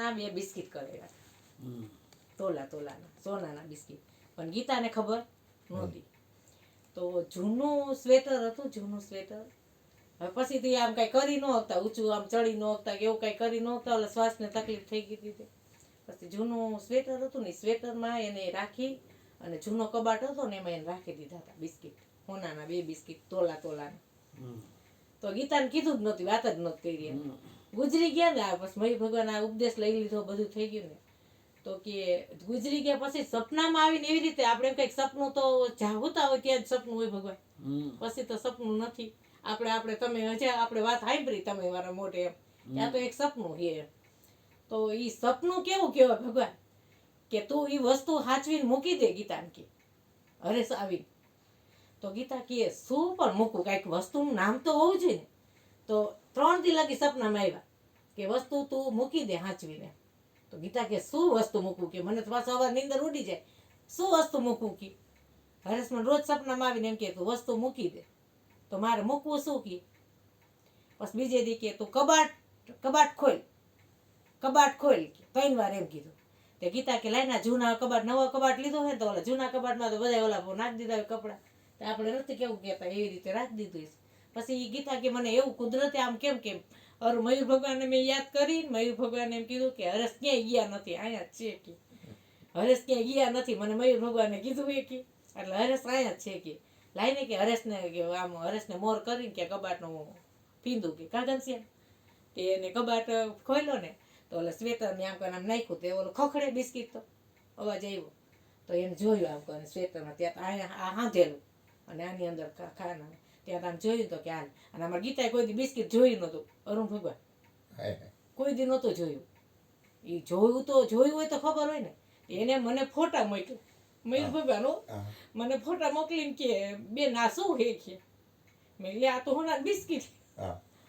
સોનાના 2 બિસ્કિટ કરેલા, તોલાના સોનાના બિસ્કિટ. પણ ગીતાને ખબર નહોતી. તો જૂનું સ્વેટર હતું, જૂનું સ્વેટર. હવે પછીથી આમ કાંઈ કરી ન શકતા, ઊંચું આમ ચડી ન શકતા કે એવું કાંઈ કરી ન શકતા, એટલે શ્વાસને તકલીફ થઈ ગઈ હતી. પછી જૂનું સ્વેટર હતું ને, સ્વેટરમાં એને રાખી અને જૂનો કબાટ હતો ને એમાં એને રાખી દીધા હતા બિસ્કિટ, સોનાના 2 બિસ્કિટ તોલાના. તો ગીતાને કીધું જ નહોતું, વાત જ નહોતી કરી. ગુજરી ગયા ને પછી મયુર ભગવાન આ ઉપદેશ લઈ લીધો, બધું થઈ ગયું ને, તો કે ગુજરી ગયા પછી સપનામાં આવીને એવી રીતે આપણે એમ કંઈક સપનું તો જાગતા હોય ત્યાં જ સપનું હોય ભગવાન, પછી તો સપનું નથી. આપણે તમે હજી આપણે વાત સાંભળી તમે મારા મોઢે એમ, ત્યાં તો એક સપનું છે. તો એ સપનું કેવું કહેવાય ભગવાન, કે તું એ વસ્તુ સાચવીને મૂકી દે. ગીતાને કે હરેશ આવીને, તો ગીતા કહે શું પણ મૂકું, કાંઈક વસ્તુનું નામ તો હોવું જોઈએ ને. તો 3 દી લગી સપનામાં આવ્યા કે વસ્તુ તું મૂકી દે સાચવીને. તો ગીતા કે શું વસ્તુ મૂકવું, કે મને તો પાછો અવાર નીંદર ઉડી જાય, શું વસ્તુ મૂકવું કે. હરેશ મને રોજ સપનામાં આવીને એમ કે તું વસ્તુ મૂકી દે. તો મારે મૂકવું શું કે. પછી બીજે દી કે તું કબાટ ખોલ, કબાટ ખોલ 3 વાર એમ કીધું. તે ગીતા કે લાઈના જૂના કબાટ, નવો કબાટ લીધો હોય તો ઓલા જૂના કબાટમાં તો બધા ઓલા નાખી દીધા હોય કપડાં, તો આપણે નથી કેવું કહેતા એવી રીતે રાખી દીધું. પછી એ ગીતા કે મને એવું કુદરતે આમ કેમ અરે મયુર ભગવાનને મેં યાદ કરી. મયુર ભગવાને એમ કીધું કે હરેશ ક્યાંય ગયા નથી, અહીંયા જ છે કે હરેશ ક્યાંય ગયા નથી, મને મયુર ભગવાને કીધું એ કે એટલે હરેશ અહીંયા જ છે કે લાઈને કે હરેશને કે આમ હરેશને મોર કરીને કે કબાટનું પીંદું કે કાગળસિયા. તે એને કબાટ ખોલ્યો ને તો ઓલા સ્વેટરને આમ કરીને આમ નાખ્યું, તે ઓલું ખખડે બિસ્કિટ, તો અવાજ આવ્યો. તો એને જોયું આમ કરીને સ્વેટરમાં, ત્યાં આ હાંધેલું અને આની અંદર ખાના, ત્યાં આમ જોયું તો કે હાલ. અને અમારા ગીતાએ કોઈ દી બિસ્કિટ જોયું નહોતું, અરુણ ભગવાન કોઈ દી નહોતું જોયું. એ જોયું હોય તો ખબર હોય ને. એને મને ફોટા મોકલ્યા મયુર ભગવાન, મને ફોટા મોકલીને કે બેન આ શું હે કે. મેં લે આ તો હોના બિસ્કિટ.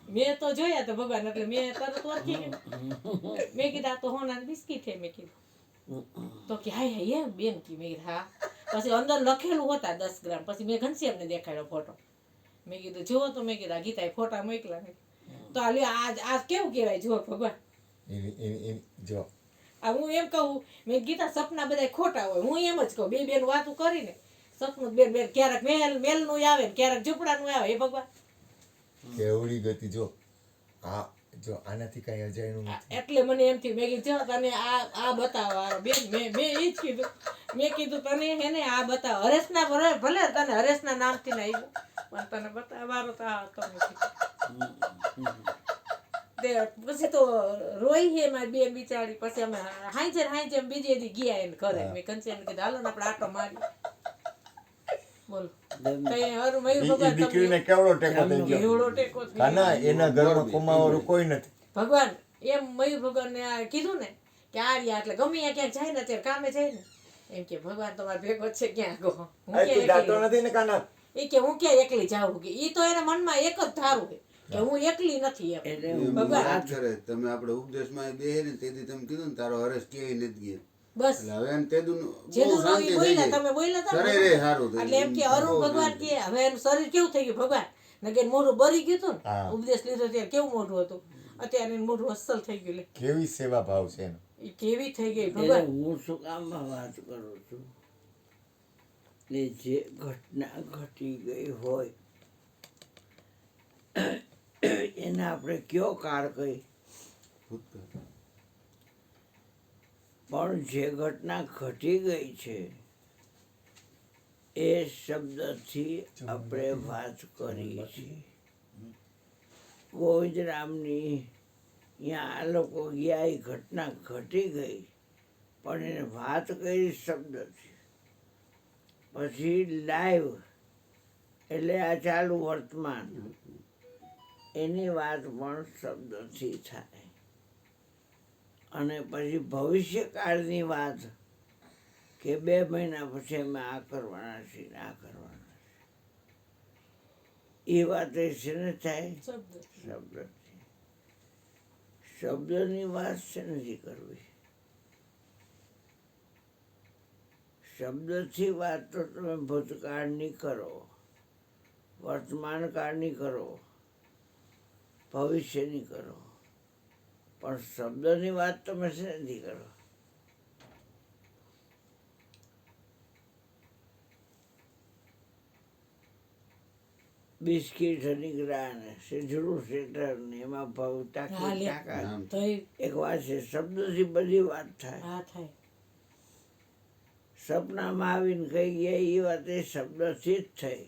મેં તો જોયા તો ભગવાન, એટલે મેં તરત ઓળખી ગયું. મેં કીધું આ તો હોના બિસ્કિટ હે. મેં કીધું તો કે હાય એમ બેન કે. મેં કીધું હા. પછી અંદર લખેલું હતા 10 ગ્રામ. પછી મેં ઘનશ્યામને દેખાડ્યો ફોટો. મેં કીધું જુઓ તો. મેં કીધું આ ગીતાએ ફોટા મોકલા. તો આ કેવું કહેવાય જુઓ ભગવાન. જો આ હું એમ કહું, મેં ગીતા સપના બધા ખોટા હોય, હું એમ જ કહું. બે બેન વાતું કરીને સપનું બેન ક્યારેક મેલનું આવે ને ક્યારેક ઝૂંપડાનું આવે. એ ભગવાન કેવડી ગતિ જો આનાથી કઈ અજાયણું નથી. એટલે મને એમ થયું, મેં કીધું જો તને આ બતાવો બેન. મેં એ જ કીધું. મેં કીધું તને હે ને આ બતાવો. હરેશના ભલે તને હરેશના નામથી ને આવ્યું પણ તને બતાવવાનો તો આ તમે પછી તો રોઈ હે મારી બેન બિચારી. પછી અમે હાંજે બીજે દી ગયા એને ઘરે. મેં કંચન કીધું હાલો ને આપણે આટો મારી. બોલો દીકરીને કેવડો ટેકો થઈ ગયો. ના એના ઘરમાં કમાવાનું કોઈ નથી. ભગવાન એમ મયુર ભગવાનને કીધું ને કે આ રહ્યા, એટલે ગમે ક્યાંક જાય ને અત્યારે કામે જાય ને એમ કે ભગવાન તમારે ભેગો છે ક્યાં ગો. એ કે હું ક્યાં એકલી જાઉં. કે એ તો એના મનમાં એક જ ધારું કે હું એકલી નથી એમ. ભગવાન તમે આપણે ઉપદેશમાં બેહે ને તેથી તમે કીધું ને તારો હરેશ ક્યાંય નથી ગયા. બસ હવે એમ તેદું તમે બોલ્યા હતા એટલે એમ કે અરુણ ભગવાન કે હવે એનું શરીર કેવું થઈ ગયું ભગવાન. નકે મોઢું બરી ગયું હતું ને ઉપદેશ લીધો ત્યારે કેવું મોઢું હતું, અત્યારે એનું મોઢું અસલ થઈ ગયું. કેવી સેવા ભાવ છે એનો. એ કેવી થઈ ગઈ ભગવાન. હું શું કામમાં વાત કરું છું કે જે ઘટના ઘટી ગઈ હોય એને આપણે કયો કાળ કહી. પણ જે ઘટના ઘટી ગઈ છે એ શબ્દથી આપણે વાત કરી છે. ગોવિંદરામની ત્યાં આ લોકો ગયા, એ ઘટના ઘટી ગઈ પણ એને વાત કરી શબ્દથી. પછી લાઈવ એટલે આ ચાલુ વર્તમાન એની વાત પણ શબ્દથી થાય. અને પછી ભવિષ્યકાળની વાત કે 2 મહિના પછી અમે આ કરવાના છીએ આ કરવાના છે, એ વાત છે ને થાય શબ્દથી. શબ્દની વાત છે નથી કરવી. શબ્દથી વાત તો તમે ભૂતકાળની કરો, વર્તમાન કાળની કરો, ભવિષ્યની કરો. પણ શબ્દની વાત તમે શેનાથી કરો? બિસ્કીટ નીકળ્યા ને સીધડું સ્વેટર ને એમાં ભાવ હા, ટાંકી લે. ટાંકા. તો એક વાત છે, શબ્દથી બધી વાત થાય. હા થાય. સપનામાં આવીને કહી ગયા એ વાત એ શબ્દથી જ થઈ.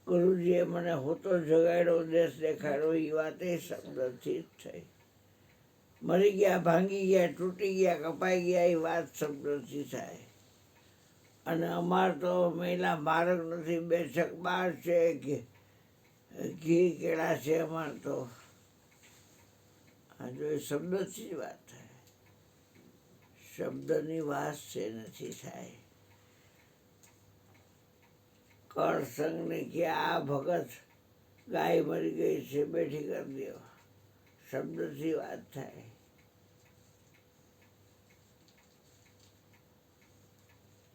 ગુરુજીએ મને હોતો જગાડ્યો, દેશ દેખાડ્યો, એ વાત એ શબ્દથી જ થઈ. મરી ગયા, ભાંગી ગયા, તૂટી ગયા, કપાઈ ગયા, એ વાત શબ્દથી થાય. અને અમાર તો મહિલા માર્ગ નથી, બેશક બાર છે કે ઘી કેળા છે અમાર તો. આ જો એ શબ્દથી જ વાત થાય. શબ્દની વાત છે નથી થાય. કરસંગને કે આ ભગત ગાય મરી ગઈ છે, બેઠી કરી દો. શબ્દથી વાત થાય.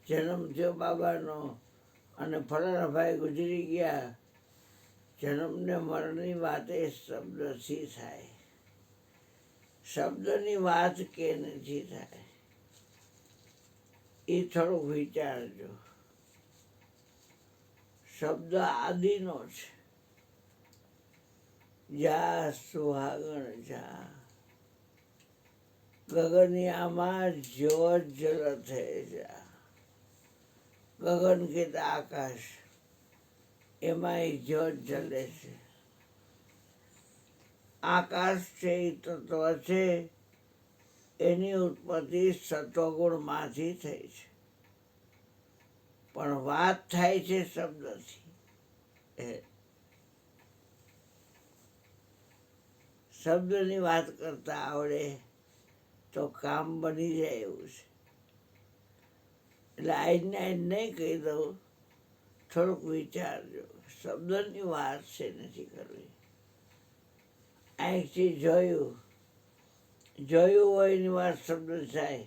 જન્મ થયો બાબાનો અને ફલાણા ભાઈ ગુજરી ગયા. જન્મને મરણની વાત એ શબ્દથી થાય. શબ્દની વાત કે નથી થાય એ થોડુંક વિચારજો. શબ્દ આદિનો છે. જા સુહાગણ જા, ગગનિયામાં જ્યોત જલતે જા. ગગન કહેતા આકાશ, એમાં જ્યોત જલે છે. આકાશ છે એ તત્વ છે, એની ઉત્પત્તિ સત્વગુણમાંથી થઈ છે. પણ વાત થાય છે શબ્દથી. શબ્દની વાત કરતા આવડે તો કામ બની જાય એવું છે. એટલે આજને આજ નહીં કહી દઉં, થોડુંક વિચારજો. શબ્દની વાત છે નથી કરવી. આંખથી જોયું હોય એની વાત શબ્દ થાય.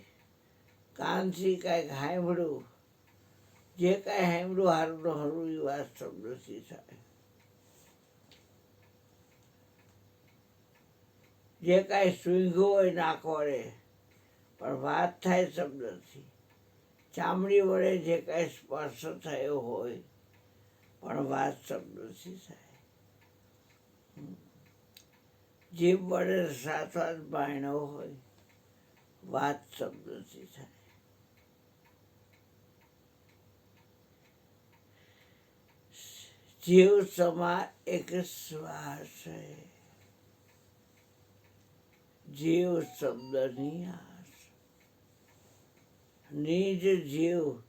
કાનથી કાંઈક સાંભળ્યું, જે કાંઈ સાંભળ્યું હારું તો હારું એ વાત શબ્દથી થાય. જે કાંઈ સૂંઘ્યું હોય નાક વડે પણ વાત થાય શબ્દથી. ચામડી વડે જે કાંઈ સ્પર્શ થયો હોય પણ વાત શબ્દથી થાય. જીભ વડે સાસવાદ બાણ્યો હોય વાત શબ્દથી થાય. જીવ સમા એક શ્વાસ છે, जीव शब्द नियास. निज जीव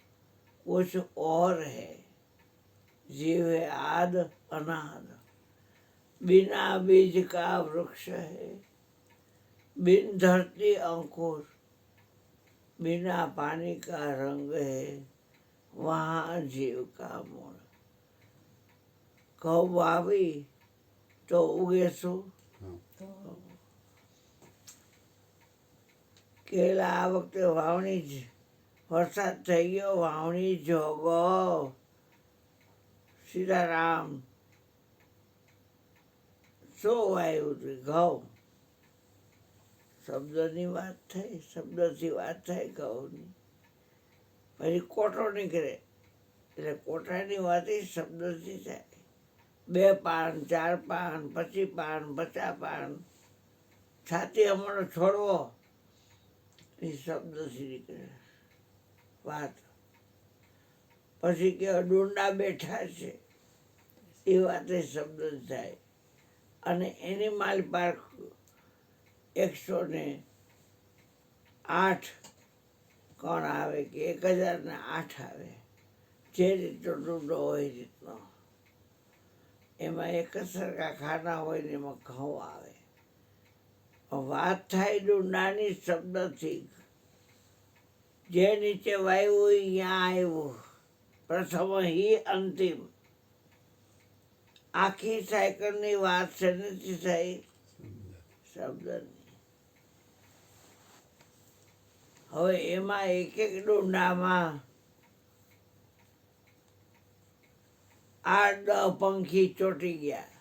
कुछ और है. जीव है आद अनाद. बिना बीज का वृक्ष है, बिन धरती अंकुर. बिना पानी का रंग है, वहाँ जीव का मूल. घઉં વાવી તો ઉગે શું? કેળા આ વખતે વાવણી જ, વરસાદ થઈ ગયો, વાવણી જોગો. સીતારામ શું વાવ્યું હતું? ઘઉં. શબ્દની વાત થઈ, શબ્દથી વાત થાય ઘઉંની. પછી કોટો નીકળે એટલે કોટાની વાત એ શબ્દથી થાય. 2 પાન, 4 પાન, 25 પાન, 50 પાન. છાતી હમણાં છોડવો એ શબ્દથી નીકળે વાત. પછી કે ડુંડા બેઠા છે એ વાત એ શબ્દ થાય. અને એનિમલ પાર્ક 108 કોણ આવે કે 1008 આવે. જે રીતનો ડુંડો હોય એ રીતનો. એમાં એક જ સરખા ખાના હોય ને એમાં ઘઉં આવે. વાત થાય ડુંડાની શબ્દથી. જે નીચે વાવ્યું ત્યાં આવ્યું. પ્રથમ હિ અંતિમ. આખી સાયકલની વાત છે નથી થઈ શબ્દની. હવે એમાં એક ડુંડામાં 8-10 પંખી ચોંટી ગયા.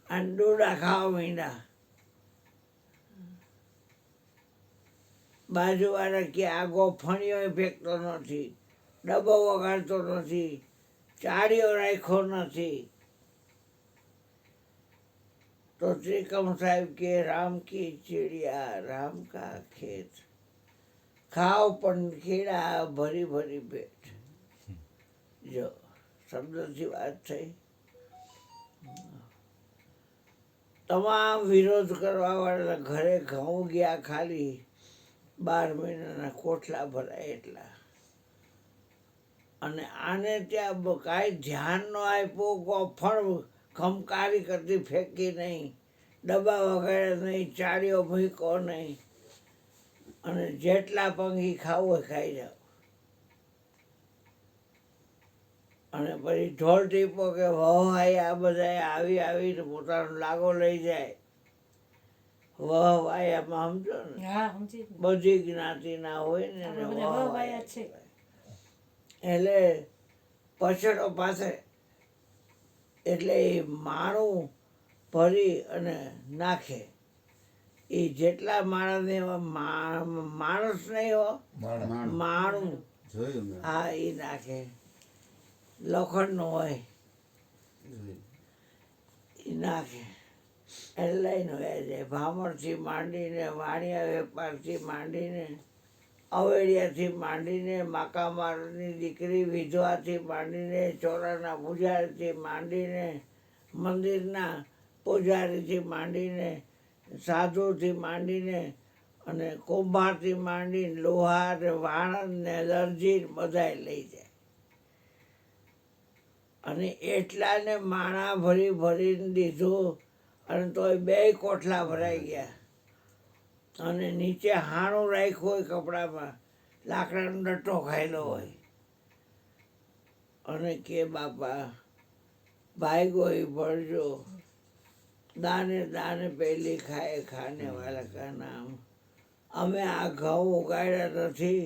અને ડોડા ખાવા માંડ્યા. બાજુવાળા કે આ ગોફણીઓ ફેંકતો નથી, ડબ્બો વગાડતો નથી, ચાળીઓ રાખ્યો નથી. તો ત્રિકમ સાહેબ કે રામ કી ચીડિયા રામ કા ખેત, ખાવ પણ ખેડા ભરી ભરી પેટ. જો શબ્દથી વાત થઈ. તમામ વિરોધ કરવા વાળા ઘરે ઘઉં ગયા ખાલી 12 મહિનાના કોઠલા ભરાય એટલા. અને આને ત્યાં કાંઈ ધ્યાન ન આપ્યું, ગોફણ ખમકારી કરતી ફેંકી નહીં, ડબ્બા વગાડ્યા નહીં, ચાળીઓ મૂક્યો નહીં. અને જેટલા પંખી ખાવું હોય ખાઈ જાઓ. અને પછી ઢોલ ટીપો કે વહવાઈ આ બધા આવી આવીને પોતાનો લાગો લઈ જાય. વહવાયામાં સમજો ને, હા સમજી ગઈ. બધી જ્ઞાતિના હોય ને આપણે એને બધા વહવાયા વહવાયા છે. એટલે પછડો પાસે એટલે એ માણું ભરી અને નાખે. એ જેટલા માણસને માણસ નહીં હો, માણસ. માણું, જોયું મેં હા એ નાખે. લોખંડનો હોય જોયું. એ નાખે. એટલે લઈને વહી જાય. ભામરથી માંડીને, વાણિયા વેપારથી માંડીને, અવેડિયાથી માંડીને, માકામારની દીકરી વિધવાથી માંડીને, ચોરાના પૂજારીથી માંડીને, મંદિરના પૂજારીથી માંડીને, સાધુથી માંડીને, અને કુંભારથી માંડીને, લોહાર, વાણંદ ને દરજી બધાય લઈ જાય. અને એટલાને માણા ભરી ભરીને દીધું. અને તોય 2 કોઠલા ભરાઈ ગયા. અને નીચે હાણું રાખ્યું હોય કપડામાં, લાકડાનો ડટ્ટો ખાયેલો હોય. અને કે બાપા ભાગ્યો એ ભરજો, દાને દાને પહેલી ખાए ખાને વાલા કા નામ. અમે આ ઘઉં ઉગાડ્યા નથી,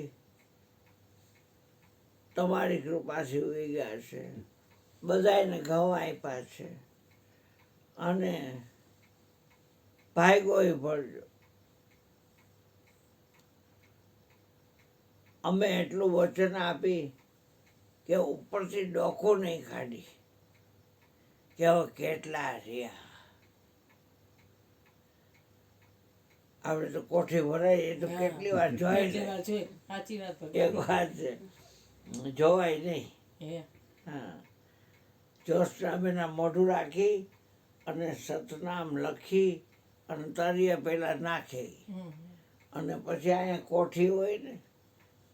તમારી કૃપાથી ઉગ્યા છે. બધાને ઘઉં આપ્યા છે. અને ભાગ્યો એ ભરજો. અમે એટલું વચન આપી કે ઉપરથી ડોકો નહીં કાઢી કે હવે કેટલા રહ્યા. આપણે તો કોઠી ભરાય એ તો કેટલી વાર જોઈ કેટલી લે. વાર જોઈ. સાચી વાત એક વાત છે, જોવાય નહીં. હે હા, જ્યોત્સનાબેના મોઢું રાખી અને સતનામ લખી અને તરિયા પહેલાં નાખે. અને પછી અહીંયા કોઠી હોય ને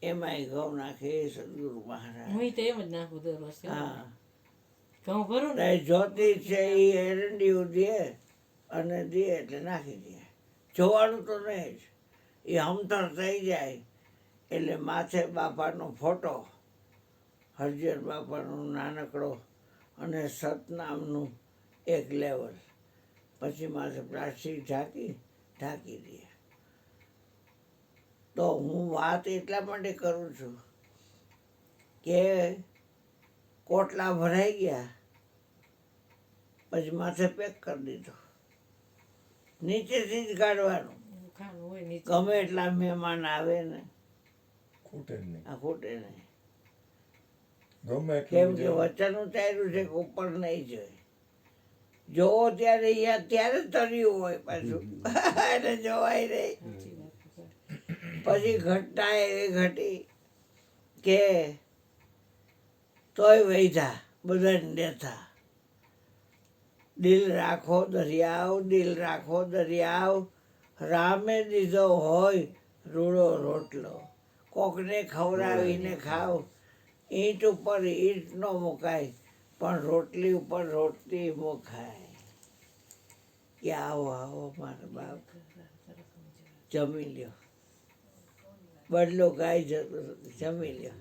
એમાંય ઘઉં નાખે. સદગુરુ મહારાજ. હું તો એમ જ નાખું દર વર્ષે. હા, ઘઉં ભરું ને તો જ્યોતિ છે એ એરંડિયું દે અને દે એટલે નાખી દે. જોવાનું તો નહીં જ. એ હમતર થઈ જાય એટલે માથે બાપાનો ફોટો, હરજન બાપાનો નાનકડો, અને સતનામનું એક લેવલ, પછી માથે પ્લાસ્ટિક ઢાંકી દે. તો હું વાત એટલા માટે કરું છું કે કોટલા ભરાઈ ગયા પછી માથે પેક કરી દીધો. નીચેથી જ કાઢવાનું. ખાવાનું હોય નીચે. ગમે એટલા મહેમાન આવે ને ખૂટે જ નહીં. આ ખૂટે નહીં. ગમે કેમ એટલું કે વચન ઉતાર્યું છે કે ઉપર નહીં જોઈએ. જોવો ત્યારે અહીંયા ત્યારે તર્યું હોય પાછું એટલે જોવાય નહીં. સાચી વાત. પછી ઘટના એવી ઘટી કે તોય વૈધા બધાને દેતા. દિલ રાખો દરિયાવ, દિલ રાખો દરિયાવ, રામે દીધો હોય રૂડો રોટલો, કોકને ખવડાવીને ખાવ. ઈંટ ઉપર ઈંટ ન મુકાય પણ રોટલી ઉપર રોટલી મુકાય. કે આવો આવો મારા બાપ જમી લ્યો, બદલો કાંઈ જતું નથી. જમી લ્યો,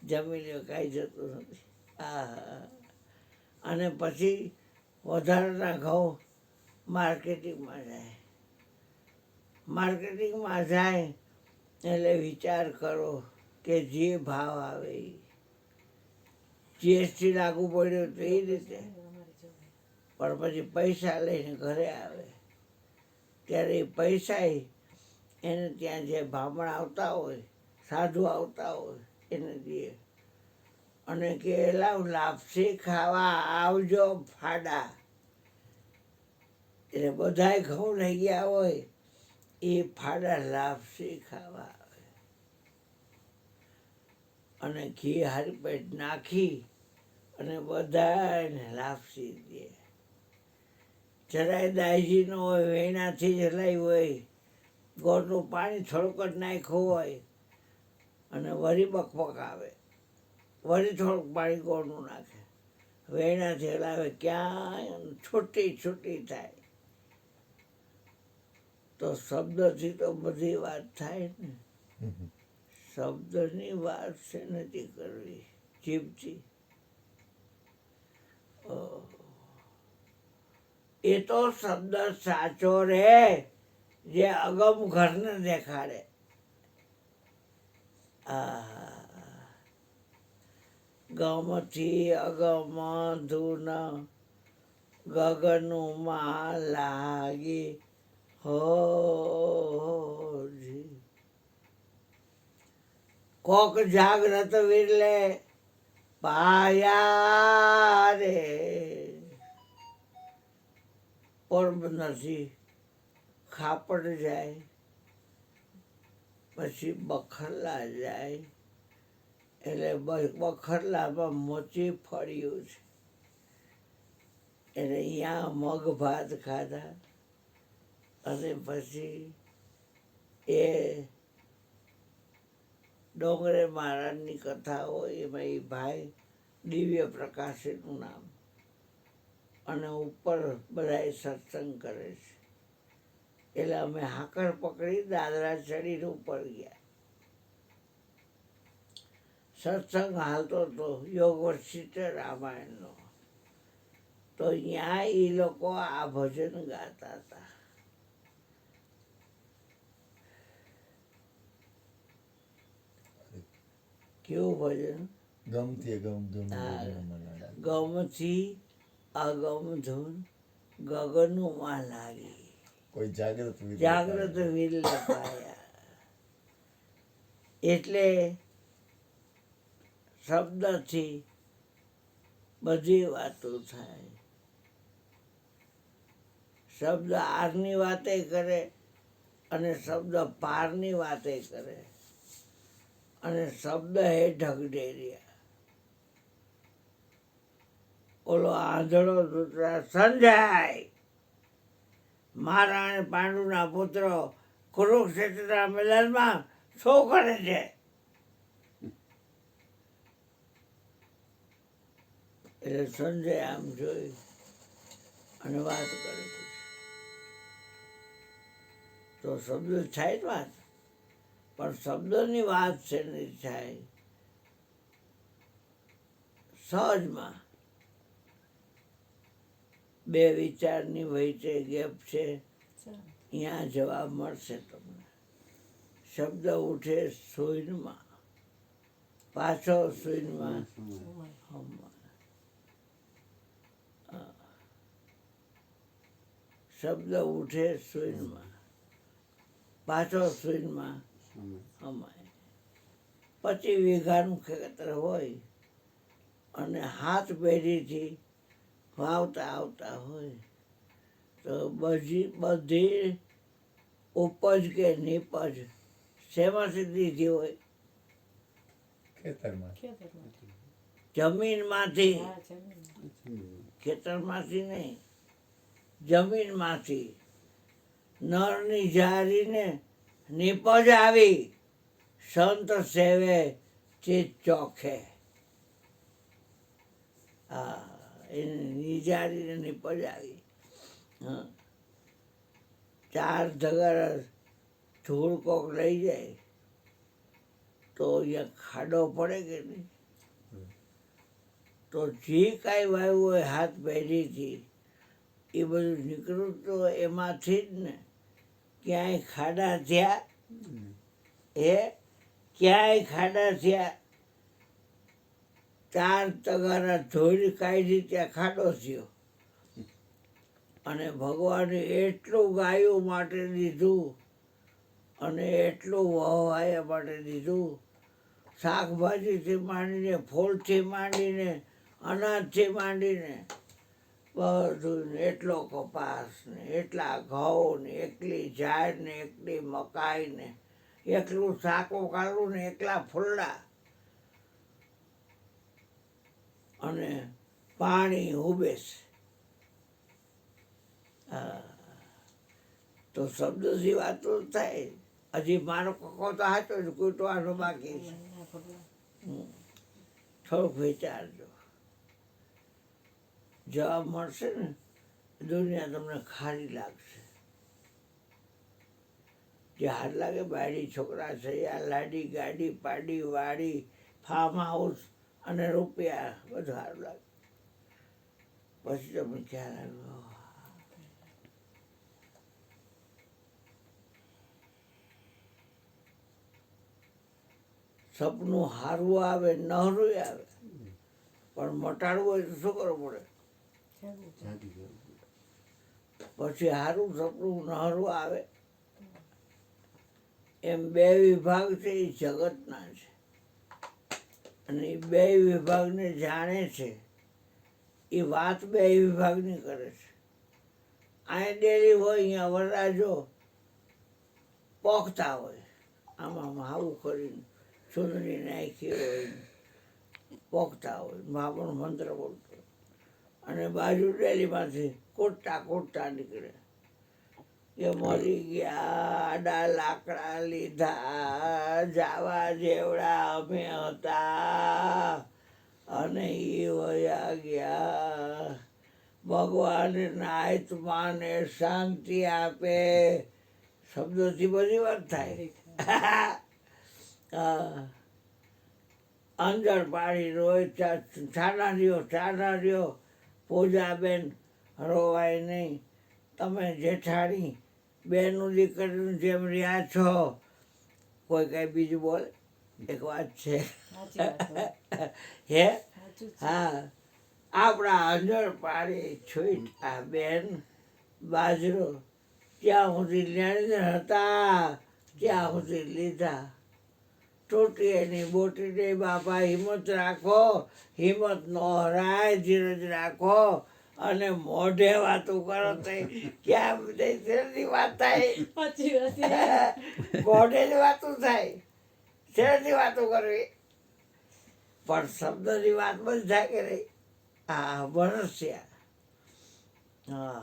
જમી લ્યો, કાંઈ જતું નથી. હા, અને પછી વધારાના ઘઉં માર્કેટિંગમાં જાય. માર્કેટિંગમાં જાય એટલે વિચાર કરો કે જે ભાવ આવે એ GST લાગુ પડ્યો તો એ રીતે પણ પછી પૈસા લઈને ઘરે આવે ત્યારે એ પૈસા એને ત્યાં જે બ્રાહ્મણ આવતા હોય, સાધુ આવતા હોય એને દે અને કે લાવ લાપસી ખાવા આવજો ફાડા. એટલે બધાય ઘઉં લઈ ગયા હોય એ ફાડા લાપસી ખાવા આવે અને ઘી હારી પેટ નાખી અને બધાને લાપસી દે. જરાય દાયજી ન હોય, વેણાથી જ હલાવી હોય, ગોળનું પાણી થોડુંક જ નાખ્યું હોય અને વળી બકબક આવે, વળી થોડુંક પાણી ગોળનું નાખે, વેણાથી હલાવે, ક્યાંય છૂટી છૂટી થાય. તો શબ્દથી તો બધી વાત થાય ને. શબ્દની વાત છે નથી કરવી જીભથી. એ તો શબ્દ સાચો રે જે અગમ ઘરને દેખાડે. ગમથી અગમ ધૂન ગગનમાં લાગી હોજી. કોક જાગ્રત વિરલે પાયા રે. પોરબંદરથી ખાપડ જાય, પછી બખરલા જાય, એટલે બખરલામાં મોચી ફળ્યું છે એટલે અહીંયા મગ ભાત ખાધા અને પછી એ ડોંગરે મહારાજની કથા હોય એમાં એ ભાઈ દિવ્ય પ્રકાશીનું નામ અને ઉપર બધા સત્સંગ કરે છે. એટલે અમે હાકર પકડી દાદરા ચડીને ઉપર ગયા. સત્સંગ હાલતો હતો યોગ વર્ષિત રામાયણનો. તો અહીંયા એ લોકો આ ભજન ગાતા હતા. કેવું ભજન? ગમથી ગમ ગમથી અગમ ધૂન ગગનમાં લાગી. કોઈ જાગૃત જાગ્રત વિરલે પાયા. એટલે શબ્દથી બધી વાતો થાય. શબ્દ આરની વાતે કરે અને શબ્દ પારની વાતે કરે અને શબ્દ હે ઢગઢેરિયા. ઓલો આંધળો ધૂતરાજ સંજય મારા અને પાંડુના પુત્રો કુરુક્ષેત્રના મેદાનમાં શું કરે છે? એટલે સંજય આમ જોઈ અને વાત કરે છે. તો શબ્દ થાય જ વાત, પણ શબ્દની વાત છે નહીં થાય. સહજમાં બે વિચારની વચ્ચે ગેપ છે, અહીંયા જવાબ મળશે તમને. શબ્દ ઉઠે સૂનમાં, પાછો સૂનમાં હમમાં. શબ્દ ઉઠે સૂનમાં, પાછો સૂનમાં હમાય. 25 વીઘાનું ખેતર હોય અને હાથ પેઢીથી વાવતા આવતા હોય તો બધી ઉપજ કે નિપજ શેમાંથી દીધી હોય? જમીનમાંથી. ખેતરમાંથી નહીં, જમીનમાંથી. નરની જારીને નિપજ આવી, સંત સેવે ચિત ચોખે. એને નિજારીને નિપજ આવી. 4 ધગર ધૂળ કોક લઈ જાય તો અહીંયા ખાડો પડે કે નહીં? તો જે કાંઈ વાવ્યું હોય હાથ પેઢીથી એ બધું નીકળ્યું તો એમાંથી જ ને. ક્યાંય ખાડા થયા? ક્યાંય ખાડા થયા? 4 તગારા ધોળી કાઢી ત્યાં ખાડો થયો. અને ભગવાને એટલું ગાયો માટે દીધું અને એટલું વહવાયા માટે દીધું, શાકભાજીથી માંડીને, ફૂલથી માંડીને, અનાજથી માંડીને બધું ને, એટલો કપાસ ને, એટલા ઘઉં ને, એકલી ઝાડ ને, એકલી મકાઈ ને, એકલું સાકો કાઢવું ને, એકલા ફૂલડા અને પાણી ઉબેસ. તો શબ્દથી વાતો થાય. હજી મારો કકો તો સાચો જ, કૂટવાનો બાકી છે. થોડુંક વિચારજો, જવાબ મળશે ને દુનિયા તમને ખારી લાગશે. જે હાથ લાગે બાયડી છોકરા છે, આ લાડી ગાડી પાડી વાડી ફાર્મ હાઉસ અને રૂપિયા બધું સારું લાગે. પછી તમને ખ્યાલ આવ્યો સપનું હારવું આવે, નહરું આવે, પણ મટાડવું હોય તો શું કરવું પડે? પછી હારું સપનું નહરું આવે. એમ બે વિભાગ છે એ જગતના છે અને એ બે વિભાગને જાણે છે. એ વાત બે વિભાગની કરે છે. અહીંયા ડેરી હોય, અહીંયા વરરાજો પોખતા હોય, આમાં આવું કરીને ચૂંદડી નાખી હોય, પોખતા હોય, બાપણ મંત્ર બોલતો, અને બાજુ ડેરીમાંથી કૂટતા નીકળે કે મરી ગયા, આડા લાકડા લીધા, જાવા જેવડા અમે હતા અને એ વયા ગયા. ભગવાન આત્માને શાંતિ આપે. શબ્દોથી બધી વાત થાય. અંદર પાડી રોય, ચાના રહ્યો પૂજાબેન, રોવાય નહીં. તમે જેઠાણી બેનું દીકરીનું જેમ રહ્યા છો. કોઈ કઈ બીજું બોલે? એક વાત છે હે, હા, આપણા અંદર પાડી છૂટ આ બેન બાજરો ત્યાં સુધી લેણીને હતા, ત્યાં સુધી લીધા. તૂટી એની બોટી નહીં. બાપા હિંમત રાખો, હિંમત ન હરાય, ધીરજ રાખો અને મોઢે વાતો કરો તો ક્યાં શેરથી વાત થાય? મોઢે જ વાતો થાય, શેરથી વાતો કરવી? પણ શબ્દની વાત બધી થાય કે નહીં? હા, મનુષ્ય. હા,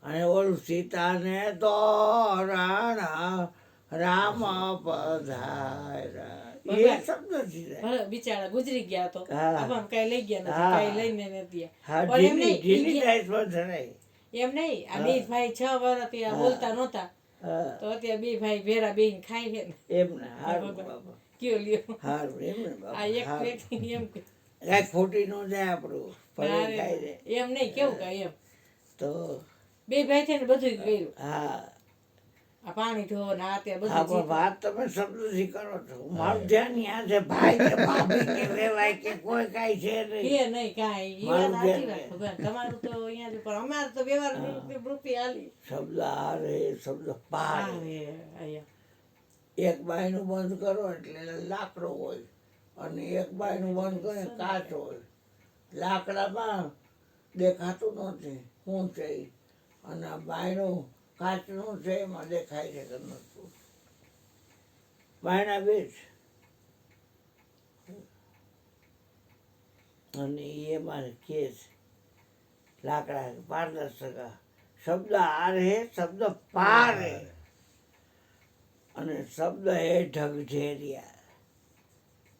અને ઓલું સીતાને તો રામ પધાર્યા, એ શબ્દથી થાય. બિચારા ગુજરી ગયા તો હા. આમાં કઈ લઈ ગયા નથી, હા. કઈ લઈને નથી ગયા. હા, પણ એમ નહીં, ઢીલી ઈ ટાઈટ પર ધરાય. એમ નહીં, આ બે ભાઈ 6 વર્ષથી આ બોલતા નહોતા, હા, તો અત્યારે બે ભાઈ ભેરા બેન ખાય છે ને. એમને હારું બાબા, કયો લ્યો, હારું એમને આ બાબા, એક હારું. વ્યક્તિ એમ કે કાંઈ ખોટી ન જાય આપણું, ફરે મારે ખાઈ દે એમ નહીં, કેવું કઈ એમ તો. બે ભાઈ છે ને બધું કર્યું. હા, આ પાણી ઢોર ને આ તે બધું હા, પણ વાત તમે શબ્દથી કરો છો. મારું ધ્યાન ત્યાં છે, ભાઈ કે ભાભી કે વેવાય કે કોઈ કાંઈ છે નહીં. એ નહીં કાંઈ, ઈ વાત સાચી વાત ભગવાન. તમારું તો અહીંયા છે, પણ અમારે તો વ્યવહાર રૂપિયા હાલી શબ્દ હારે, શબ્દ પાર. આવે અહીંયા. એક બાયનું બંધ કરો એટલે લાકડો હોય, અને એક બાયનું બંધ કરો એટલે કાચ હોય. લાકડામાં દેખાતું નથી શું છે ઈ, અને આ બાયનું કાચનું છે એમાં દેખાય છે કે નતું. બાયણા બે છે અને એમાં કે છે લાકડા પારદર્શક. શબ્દ હાર હે, શબ્દ પાર હે, અને શબ્દ હે ઢગઢેરિયા.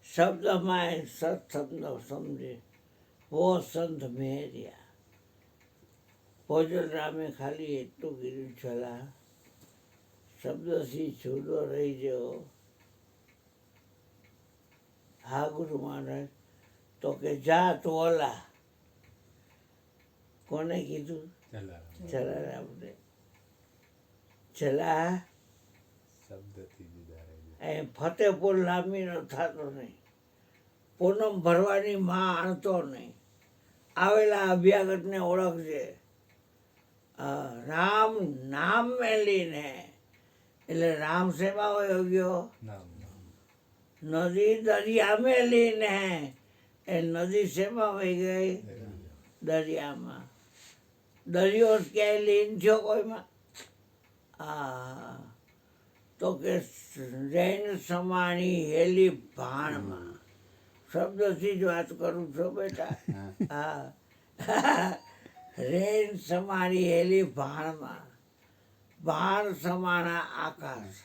શબ્દમાં સત્શબ્દ સમજે વો સંત મેરિયા. ભોજન રામે ખાલી એટલું કીધું છલા, શબ્દથી જુદો રહી ગયો. હા ગુરુ મહારાજ, તો કે જા તું ઓલા. કોને કીધું? જલારામને. જલા એ ફતેપુર લાંબીનો થતો નહીં, પૂનમ ભરવાની માં આણતો નહીં, આવેલા અભ્યાગતને ઓળખજે. રામ નામ મેલીને, એટલે રામ શેમાં વયો ગયો? નદી દરિયા મેલીને, એ નદી શેમાં વહી ગઈ? દરિયામાં. દરિયો ક્યાંય લીન છો કોઈમાં? તો કે જૈન સમાણી હેલી ભાણમાં. શબ્દથી જ વાત કરું છો બેટા. રેન સમાણી હેલી ભાણમાં. ભાણ સમાણા આકાશ.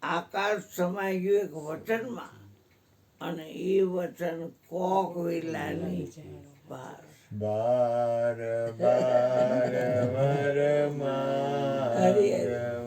આકાશ સમાઈ ગયું એક વચનમાં, અને એ વચન કોક વિલાની બાર. બાર બાર વર હરિ હરિ. માર